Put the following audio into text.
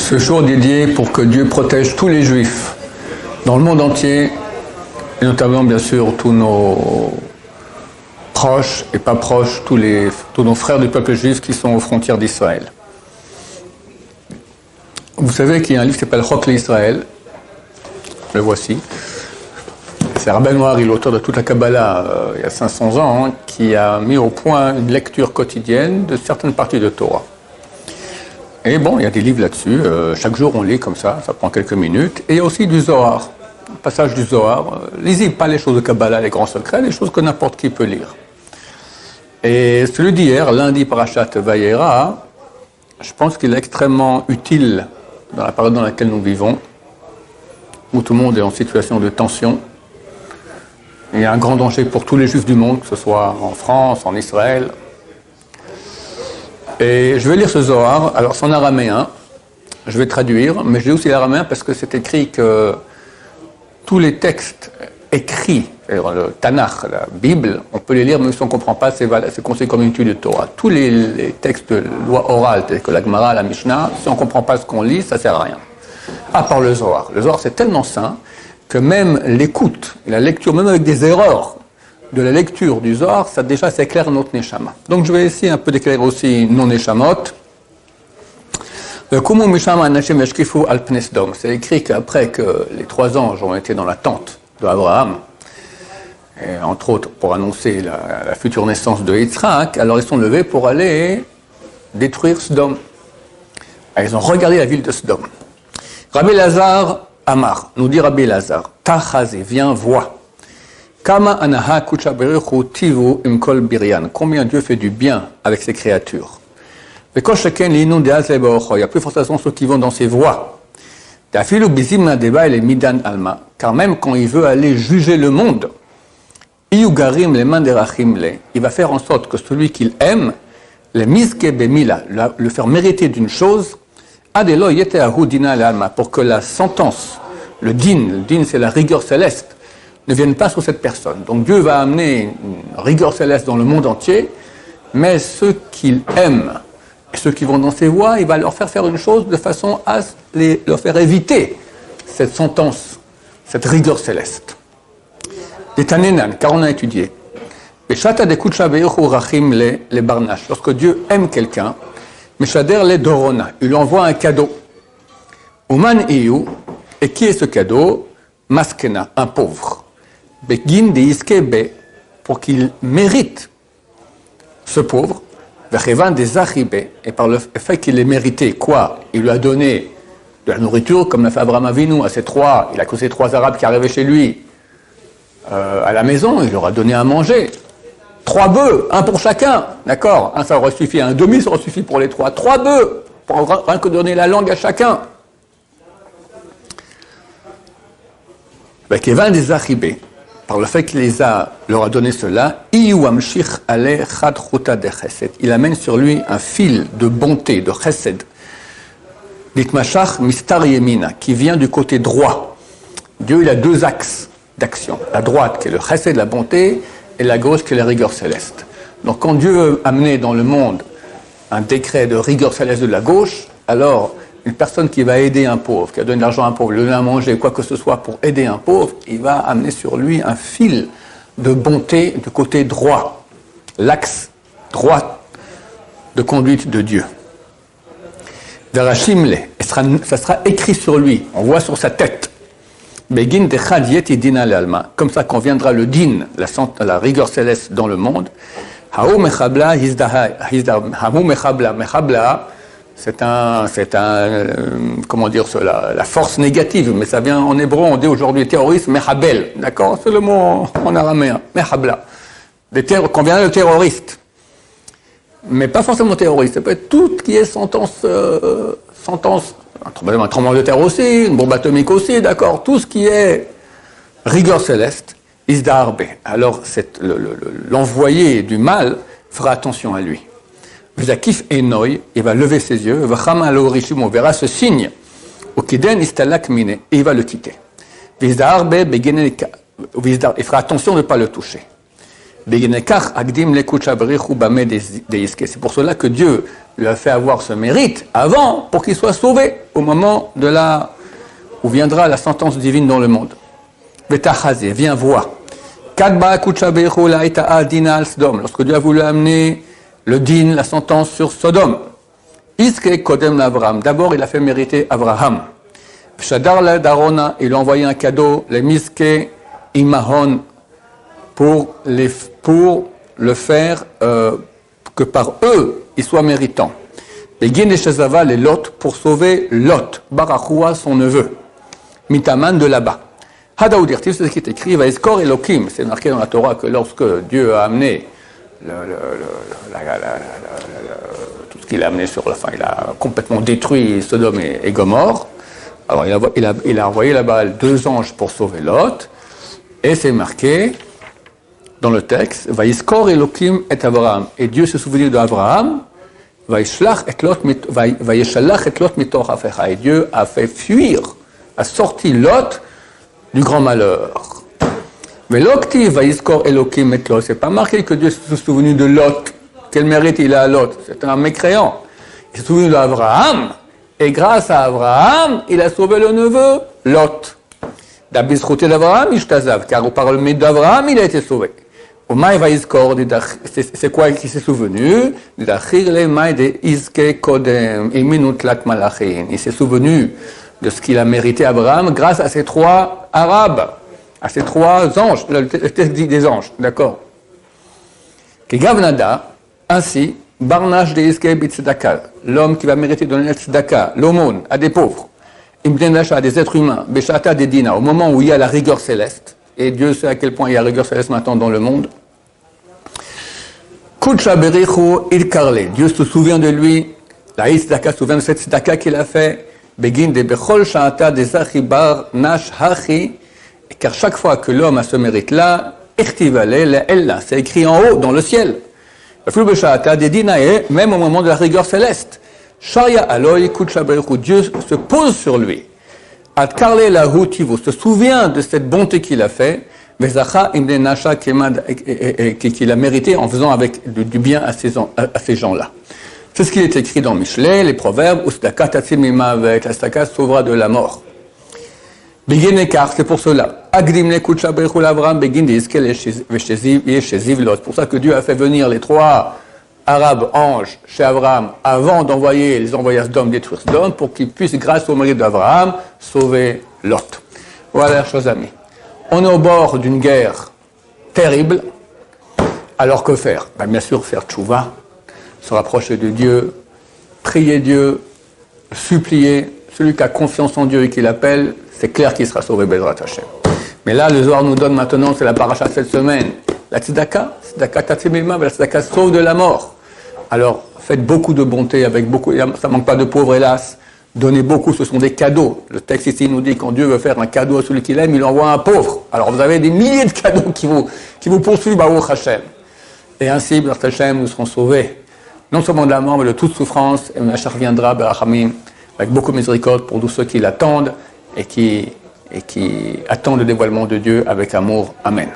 Ce jour dédié pour que Dieu protège tous les Juifs dans le monde entier, et notamment bien sûr tous nos proches et pas proches, tous nos frères du peuple juif qui sont aux frontières d'Israël. Vous savez qu'il y a un livre qui s'appelle Chok l'Israël, le voici. C'est Rabbi Noir, il est l'auteur de toute la Kabbalah il y a 500 ans, qui a mis au point une lecture quotidienne de certaines parties de Torah. Et bon, il y a des livres là-dessus, chaque jour on lit comme ça prend quelques minutes. Et il y a aussi du Zohar, le passage du Zohar. Lisez pas les choses de Kabbalah, les grands secrets, les choses que n'importe qui peut lire. Et celui d'hier, lundi Parashat Vayera, je pense qu'il est extrêmement utile dans la période dans laquelle nous vivons, où tout le monde est en situation de tension. Il y a un grand danger pour tous les Juifs du monde, que ce soit en France, en Israël. Et je vais lire ce Zohar, alors c'est en araméen, je vais traduire, mais je lis aussi l'araméen parce que c'est écrit que tous les textes écrits, le Tanakh, la Bible, on peut les lire même si on ne comprend pas, c'est considéré comme une étude de Torah. Tous les textes de loi orale, tels que la Gemara, la Mishnah, si on ne comprend pas ce qu'on lit, ça ne sert à rien. À part le Zohar. Le Zohar c'est tellement saint que même l'écoute, la lecture, même avec des erreurs, de la lecture du Zohar, ça déjà s'éclaire notre Neshama. Donc je vais essayer un peu d'éclairer aussi nos Neshamot. C'est écrit qu'après que les 3 anges ont été dans la tente d'Abraham, et entre autres pour annoncer la future naissance de Yitzhak, alors ils sont levés pour aller détruire Sodome. Et ils ont regardé la ville de Sodome. Rabbi Lazar Amar, nous dit Rabbi Lazar, Tachaze, viens, vois. Kama anaha kuchaberuchu tivu imkol birian. Combien Dieu fait du bien avec ses créatures. Il y a plus forcément ceux qui vont dans ses voies. Car même quand il veut aller juger le monde, il va faire en sorte que celui qu'il aime, le faire mériter d'une chose, pour que la sentence, le din c'est la rigueur céleste, ne viennent pas sur cette personne. Donc Dieu va amener une rigueur céleste dans le monde entier, mais ceux qu'il aime et ceux qui vont dans ses voies, il va leur faire une chose de façon à leur faire éviter cette sentence, cette rigueur céleste. Des Tanenan, car on a étudié. Lorsque Dieu aime quelqu'un, il lui envoie un cadeau. Uman iyu, et qui est ce cadeau? Maskena, un pauvre. Begin de iskebe, pour qu'il mérite ce pauvre, vechevan des achibé, et par le fait qu'il ait mérité quoi? Il lui a donné de la nourriture, comme l'a fait Abraham Avinu, il a causé 3 Arabes qui arrivaient chez lui à la maison, il leur a donné à manger. 3 bœufs, 1 pour chacun, d'accord? Un ça aurait suffi, un demi ça aurait suffi pour les 3. 3 bœufs, pour rien que donner la langue à chacun. Vechevan des achibé. Par le fait qu'il leur a donné cela, il amène sur lui un fil de bonté, de chesed, qui vient du côté droit. Dieu il a 2 axes d'action. La droite qui est le chesed, la bonté, et la gauche qui est la rigueur céleste. Donc quand Dieu veut amener dans le monde un décret de rigueur céleste de la gauche, alors une personne qui va aider un pauvre, qui a donné de l'argent à un pauvre, lui donner à manger, quoi que ce soit pour aider un pauvre, il va amener sur lui un fil de bonté du côté droit, l'axe droit de conduite de Dieu. Verachimle, ça sera écrit sur lui, on voit sur sa tête. Begin de Chadiet Dina l'Alma, comme ça qu'on viendra le din, la rigueur céleste dans le monde. Haou mechabla mechabla. C'est comment dire cela, la force négative, mais ça vient en hébreu, on dit aujourd'hui terroriste, mehabel, d'accord? C'est le mot en araméen, mehabla. Qu'on vient le terroriste. Mais pas forcément terroriste, ça peut être tout qui est sentence, un tremblement de terre aussi, une bombe atomique aussi, d'accord? Tout ce qui est rigueur céleste, isdarbe. Alors l'envoyé du mal fera attention à lui. V'zakif enoy, il va lever ses yeux, v'chama l'orishim, on verra ce signe, au kiden istalak mine, et il va le quitter. V'izdarbe begeneka, il fera attention de ne pas le toucher. C'est pour cela que Dieu lui a fait avoir ce mérite avant pour qu'il soit sauvé au moment où viendra la sentence divine dans le monde. Vetachazé, viens voir. Lorsque Dieu a voulu amener le din, la sentence sur Sodome, Iske Kodem l'Abraham. D'abord, il a fait mériter Abraham. Shadar la Darona, il a envoyé un cadeau, les Miske Imahon, pour le faire que par eux, ils soient méritants. Et Gin et Shazava, les Lot, pour sauver Lot, Barachua, son neveu, Mitaman de là-bas. Hadaoudirtif, c'est ce qui est écrit, va Eskor Elohim, c'est marqué dans la Torah que lorsque Dieu a amené tout ce qu'il a amené sur la fin, il a complètement détruit Sodome et Gomorrhe. Alors il a envoyé là-bas 2 anges pour sauver Lot, et c'est marqué dans le texte, va Iskor Elohim et Abraham, et Dieu se souvient d'Abraham, va Yeshalach et Lot mitoch afecha, et Dieu a fait fuir, a sorti Lot du grand malheur. Mais l'octi va Iskor Elohim et Lot, c'est pas marqué que Dieu se souvenu de Lot, quel mérite il a à Lot, c'est un mécréant. Il s'est souvenu d'Abraham, et grâce à Abraham, il a sauvé le neveu Lot. D'Abisrouté d'Abraham, Ishtazav, car par le mérite d'Abraham, il a été sauvé. Au Maï va Iskor, c'est quoi qui s'est souvenu? D'Achir le Maï de Iske Kodem, Iminut Lat Malachin. Il s'est souvenu de ce qu'il a mérité Abraham grâce à ces 3 Arabes, à ces 3 anges, le texte dit des anges, d'accord? Que Gavnada, ainsi, Barnash de Iske Bitzedaka, l'homme qui va mériter de donner tzedaka, l'aumône, à des pauvres, Ibnenasha, à des êtres humains, Beshata de Dina, au moment où il y a la rigueur céleste, et Dieu sait à quel point il y a la rigueur céleste maintenant dans le monde. Kutsha Berichu Il Karle, Dieu se souvient de lui, la tzedaka se souvient de cette tzedaka qu'il a fait, Begin de Bechol Sha'ata de Zachibar Nash Hachi, car chaque fois que l'homme a ce mérite-là, c'est écrit en haut, dans le ciel. Même au moment de la rigueur céleste. Dieu se pose sur lui. Se souvient de cette bonté qu'il a fait, qu'il a mérité en faisant avec du bien à ces gens-là. C'est ce qui est écrit dans Michelet, les proverbes, la staka sauvera de la mort. Begin écart, c'est pour cela. C'est pour ça que Dieu a fait venir les 3 Arabes anges chez Abraham avant d'envoyer les envoyés d'hommes détruire Sodome pour qu'ils puissent, grâce au mérite d'Abraham, sauver Lot. Voilà, chers amis. On est au bord d'une guerre terrible. Alors que faire? Bien sûr, faire tchouva, se rapprocher de Dieu, prier Dieu, supplier. Celui qui a confiance en Dieu et qui l'appelle, c'est clair qu'il sera sauvé, Bezrat Hashem. Mais là, le Zohar nous donne maintenant, c'est la paracha cette semaine, la tzedaka tatzimilma, la tzedaka sauve de la mort. Alors, faites beaucoup de bonté, avec beaucoup, ça manque pas de pauvres, hélas. Donnez beaucoup, ce sont des cadeaux. Le texte ici nous dit, quand Dieu veut faire un cadeau à celui qu'il aime, il envoie un pauvre. Alors, vous avez des milliers de cadeaux qui vous poursuivent, Baruch Hashem. Et ainsi, Bezrat Hashem, nous serons sauvés, non seulement de la mort, mais de toute souffrance, et Mashiach viendra, Berachamim, avec beaucoup de miséricorde pour tous ceux qui l'attendent et qui attendent le dévoilement de Dieu avec amour. Amen.